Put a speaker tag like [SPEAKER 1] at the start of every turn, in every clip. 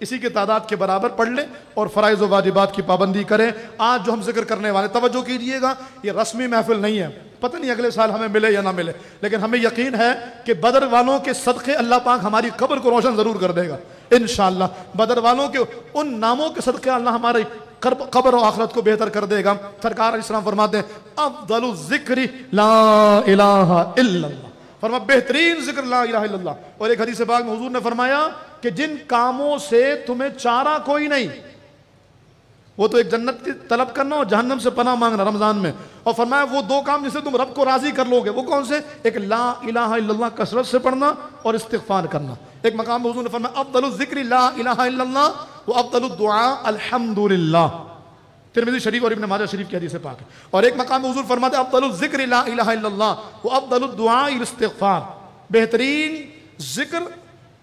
[SPEAKER 1] اسی کے تعداد کے برابر پڑھ لیں اور فرائض و واجبات کی پابندی کریں. آج جو ہم ذکر کرنے والے, توجہ کیجئے گا, یہ رسمی محفل نہیں ہے, پتہ نہیں اگلے سال ہمیں ملے یا نہ ملے, لیکن ہمیں یقین ہے کہ بدر والوں کے صدقے اللہ پاک ہماری قبر کو روشن ضرور کر دے گا انشاءاللہ. بدر والوں کے ان ناموں کے صدقے اللہ ہماری قبر و آخرت کو بہتر کر دے گا. سرکار علیہ السلام فرماتے ہیں افضل الذکر لا الہ الا اللہ, فرما بہترین ذکر لا الہ الا اللہ. اور ایک حدیث پاک میں حضور نے فرمایا کہ جن کاموں سے تمہیں چارہ کوئی نہیں, وہ تو ایک جنت کی طلب کرنا اور جہنم سے پناہ مانگنا رمضان میں, اور فرمایا وہ دو کام جس سے تم رب کو راضی کر لو گے, وہ کون سے؟ ایک لا الہ الا اللہ کثرت سے پڑھنا اور استغفار کرنا. ایک مقام میں حضور نے فرمایا افضل الذکر لا الہ الا اللہ و افضل الدعاء الحمدللہ. ترمذی شریف اور ابن ماجہ شریف کی حدیث پاک ہے. اور ایک مقام میں حضور فرماتے ہیں افضل الذکر لا الہ الا اللہ و افضل الدعاء الاستغفار, بہترین ذکر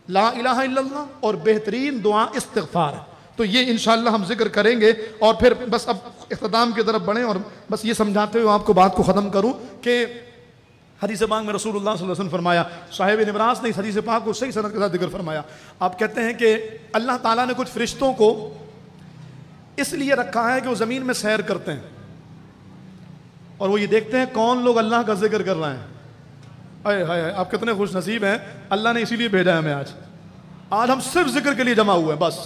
[SPEAKER 1] لا الہ الا اللہ اور بہترین دعا استغفار. تو یہ انشاءاللہ ہم ذکر کریں گے. اور پھر بس اب اختتام کی طرف بڑھیں, اور بس یہ سمجھاتے ہوئے آپ کو بات کو ختم کروں کہ حدیث پاک میں رسول اللہ صلی اللہ علیہ وسلم فرمایا, صاحب نبراس نے اس حدیث پاک کو صحیح سند کے ساتھ ذکر فرمایا. آپ کہتے ہیں کہ اللہ تعالیٰ نے کچھ فرشتوں کو اس لیے رکھا ہے کہ وہ زمین میں سیر کرتے ہیں اور وہ یہ دیکھتے ہیں کون لوگ اللہ کا ذکر کر رہے ہیں. اے ہائے, آپ کتنے خوش نصیب ہیں, اللہ نے اسی لیے بھیجا ہے ہمیں. آج ہم صرف ذکر کے لیے جمع ہوئے ہیں. بس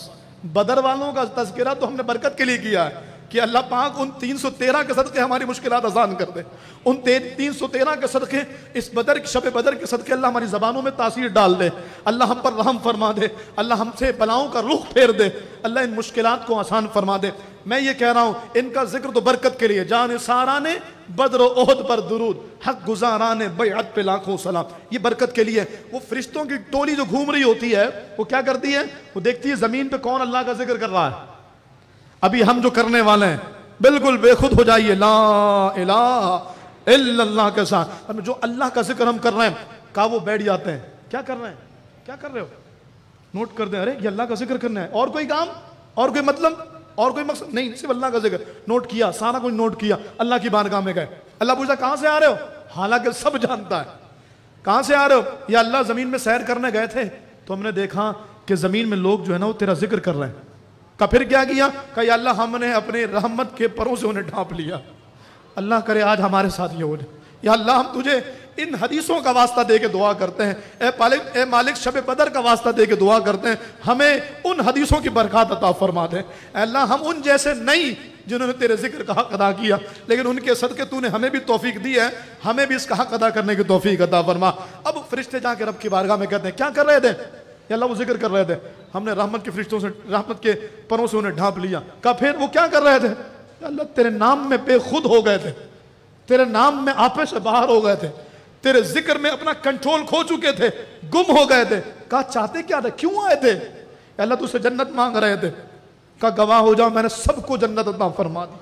[SPEAKER 1] بدر والوں کا تذکرہ تو ہم نے برکت کے لیے کیا ہے کہ اللہ پاک ان 313 کے صدقے ہماری مشکلات آسان کر دے. ان 313 کے صدقے, اس شب بدر کے صدقے اللہ ہماری زبانوں میں تاثیر ڈال دے, اللہ ہم پر رحم فرما دے, اللہ ہم سے بلاؤں کا رخ پھیر دے, اللہ ان مشکلات کو آسان فرما دے. میں یہ کہہ رہا ہوں ان کا ذکر تو برکت کے لیے. جان سارانے بدر و احد پر درود, حق گزارانے بیعت پہ لاکھوں سلام, یہ برکت کے لیے. وہ فرشتوں کی ٹولی جو گھوم رہی ہوتی ہے وہ کیا کرتی ہے؟ وہ دیکھتی ہے زمین پہ کون اللہ کا ذکر کر رہا ہے. ابھی ہم جو کرنے والے ہیں بالکل بے خود ہو جائیے لا الہ الا اللہ کے ساتھ. جو اللہ کا ذکر ہم کر رہے ہیں, کہا وہ بیٹھ جاتے ہیں, کیا کر رہے ہیں, کیا کر رہے ہو, نوٹ کر دیں, ارے یہ اللہ کا ذکر کرنا ہے, اور کوئی کام, اور کوئی مطلب, اور کوئی مقصد نہیں, صرف اللہ کا ذکر. نوٹ کیا, سارا کچھ نوٹ کیا, اللہ کی بارگاہ میں گئے. اللہ پوچھا کہاں سے آ رہے ہو؟ حالانکہ سب جانتا ہے کہاں سے آ رہے ہو. یا اللہ زمین میں سیر کرنے گئے تھے تو ہم نے دیکھا کہ زمین میں لوگ جو ہے نا وہ تیرا ذکر کر رہے ہیں. کہا پھر کیا کیا؟ کہا یا اللہ ہم نے اپنے رحمت کے پروں سے انہیں ڈھانپ لیا. اللہ کرے آج ہمارے ساتھ یہ ہو جائے. یا اللہ ہم تجھے ان حدیثوں کا واسطہ دے کے دعا کرتے ہیں, اے مالک شب بدر کا واسطہ دے کے دعا کرتے ہیں, ہمیں ان حدیثوں کی برکات عطا فرما دے. اے اللہ ہم ان جیسے نہیں جنہوں نے تیرے ذکر کا حق ادا کیا, لیکن ان کے صدقے تو نے ہمیں بھی توفیق دی ہے, ہمیں بھی اس کا حق ادا کرنے کی توفیق عطا فرما. اب فرشتے جا کے رب کی بارگاہ میں کہتے ہیں کیا کر رہے تھے؟ یا اللہ وہ ذکر کر رہے تھے, ہم نے رحمت کے فرشتوں سے, رحمت کے پروں سے انہیں ڈھانپ لیا. کہا پھر وہ کیا کر رہے تھے؟ یا اللہ تیرے نام میں بے خود ہو گئے تھے, تیرے نام میں آپے سے باہر ہو گئے تھے, تیرے ذکر میں اپنا کنٹرول کھو چکے تھے, گم ہو گئے تھے. کہا چاہتے کیا تھے, کیوں آئے تھے؟ یا اللہ تجھ سے جنت مانگ رہے تھے. کہا گواہ ہو جاؤ میں نے سب کو جنت عطا فرما دی.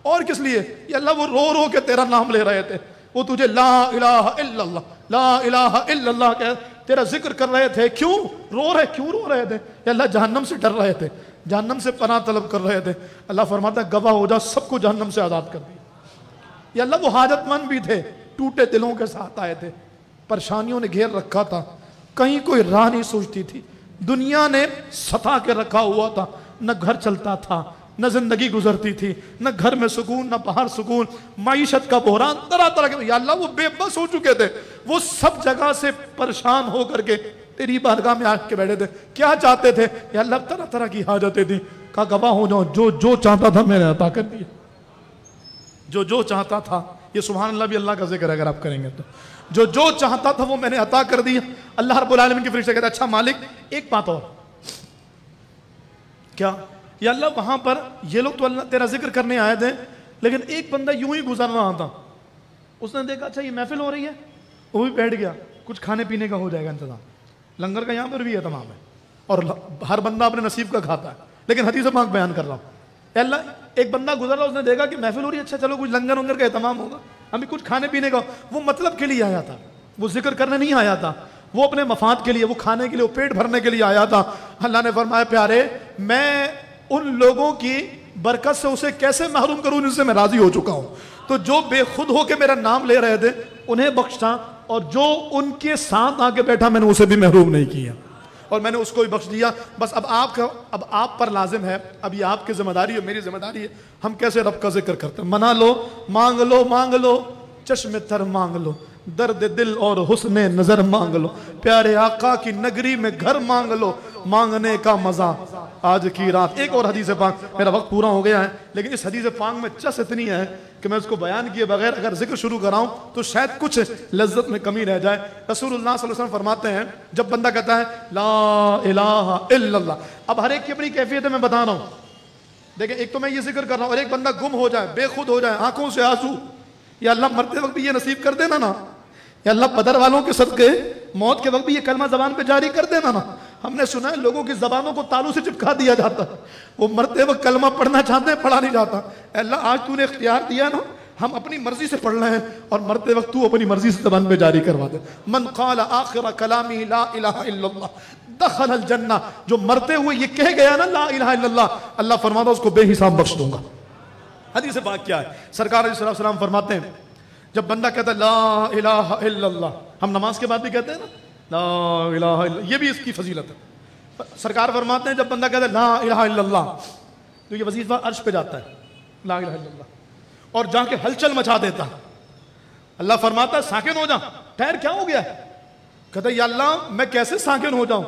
[SPEAKER 1] اور کس لیے؟ یا اللہ وہ رو رو کے تیرا نام لے رہے تھے, وہ تجھے لا الہ الا اللہ لا الہ الا اللہ کہ تیرا ذکر کر رہے تھے. کیوں رو رہے, کیوں رو رہے تھے؟ یا اللہ جہنم سے ڈر رہے تھے, جہنم سے پناہ طلب کر رہے تھے. اللہ فرماتا ہے گواہ ہو جا سب کو جہنم سے آزاد کر دیا. یا اللہ وہ حاجت مند بھی تھے, ٹوٹے دلوں کے ساتھ آئے تھے, پریشانیوں نے گھیر رکھا تھا, کہیں کوئی راہ نہیں سوچتی تھی, دنیا نے ستا کے رکھا ہوا تھا, نہ گھر چلتا تھا, نہ زندگی گزرتی تھی, نہ گھر میں سکون, نہ باہر سکون, معیشت کا بحران, طرح طرح کے. یا اللہ وہ بے بس ہو چکے تھے, وہ سب جگہ سے پریشان ہو کر کے تیری بارگاہ میں آ کے بیٹھے تھے. کیا چاہتے تھے؟ یا اللہ طرح طرح کی حاجتیں تھیں. کہا گواہ ہو جاؤ جو چاہتا تھا میں نے عطا کر دیا, جو چاہتا تھا. یہ سبحان اللہ بھی اللہ کا ذکر ہے اگر آپ کریں گے تو, جو چاہتا تھا وہ میں نے عطا کر دیا. اللہ رب العالمین کے فرشتے کہتے ہیں اچھا مالک ایک بات اور. کیا؟ یا اللہ وہاں پر یہ لوگ تو اللہ تیرا ذکر کرنے آئے تھے, لیکن ایک بندہ یوں ہی گزر رہا تھا, اس نے دیکھا اچھا یہ محفل ہو رہی ہے, وہ بھی بیٹھ گیا, کچھ کھانے پینے کا ہو جائے گا انتظام, لنگر کا یہاں پر بھی ہے تمام ہے, اور ہر بندہ اپنے نصیب کا کھاتا ہے, لیکن حدیث پاک بیان کر رہا ہوں. اے اللہ ایک بندہ گزر رہا, اس نے دیکھا کہ محفل ہو رہی ہے, اچھا چلو کچھ لنگر ونگر کا اہتمام ہوگا, ہمیں کچھ کھانے پینے کا. وہ مطلب کے لیے آیا تھا, وہ ذکر کرنے نہیں آیا تھا, وہ اپنے مفاد کے لیے, وہ کھانے کے لیے, وہ پیٹ بھرنے کے لیے آیا تھا. اللہ نے فرمایا پیارے میں ان لوگوں کی برکت سے اسے کیسے محروم کروں جن سے میں راضی ہو چکا ہوں. تو جو بے خود ہو کے میرا نام لے رہے تھے انہیں بخشتا, اور جو ان کے ساتھ آ کے بیٹھا میں نے اسے بھی محروم نہیں کیا. اور میں نے اس کو بھی بخش دیا. بس اب آپ پر لازم ہے, اب یہ آپ کی ذمہ داری ہے, میری ذمہ داری ہے, ہم کیسے رب کا ذکر کرتے ہیں. منا لو, مانگ لو, چشم تر مانگ لو, درد دل اور حسن نظر مانگ لو, پیارے آقا کی نگری میں گھر مانگ لو, مانگنے کا مزہ آج کی رات. ایک اور حدیث پاک, میرا وقت پورا ہو گیا ہے, لیکن اس حدیث پاک میں چس اتنی ہے کہ میں اس کو بیان کیے بغیر اگر ذکر شروع کراؤں تو شاید کچھ لذت میں کمی رہ جائے. رسول اللہ صلی اللہ علیہ وسلم فرماتے ہیں, جب بندہ کہتا ہے لا الہ الا اللہ, اب ہر ایک کی اپنی کیفیت ہے, میں بتا رہا ہوں. دیکھیں, ایک تو میں یہ ذکر کر رہا ہوں, اور ایک بندہ گم ہو جائے, بے خود ہو جائے, آنکھوں سے آنسو, یا اللہ مرتے وقت بھی یہ نصیب کر دینا نا, یا اللہ بدر والوں کے صدقے موت کے وقت بھی یہ کلمہ زبان پہ جاری کر دینا نا. ہم نے سنا ہے لوگوں کی زبانوں کو تالوں سے چپکا دیا جاتا ہے, وہ مرتے وقت کلمہ پڑھنا چاہتے ہیں, پڑھا نہیں جاتا. اے اللہ آج تو نے اختیار دیا نا, ہم اپنی مرضی سے پڑھنا ہے, اور مرتے وقت تو اپنی مرضی سے زبان پہ جاری کروا دے. من قال آخر کلامی لا الہ الا اللہ دخل الجنہ, جو مرتے ہوئے یہ کہہ گیا نا لا الہ الا اللہ, اللہ فرماتا اس کو بے حساب بخش دوں گا. حدیث پاک کیا ہے؟ سرکار علیہ السلام فرماتے ہیں, جب بندہ کہتا ہے لا الہ الا اللہ, ہم نماز کے بعد بھی کہتے ہیں نا لا الہ الا اللہ, یہ بھی اس کی فضیلت ہے. سرکار فرماتے ہیں جب بندہ کہتا ہے لا الہ الا اللہ, تو یہ وظیفہ عرش پہ جاتا ہے لا الہ الا اللہ, اور جا کے ہلچل مچا دیتا ہے. اللہ فرماتا ہے ساکن ہو جا. ٹھہر, کیا ہو گیا؟ کہتا ہے یا اللہ میں کیسے ساکن ہو جاؤں,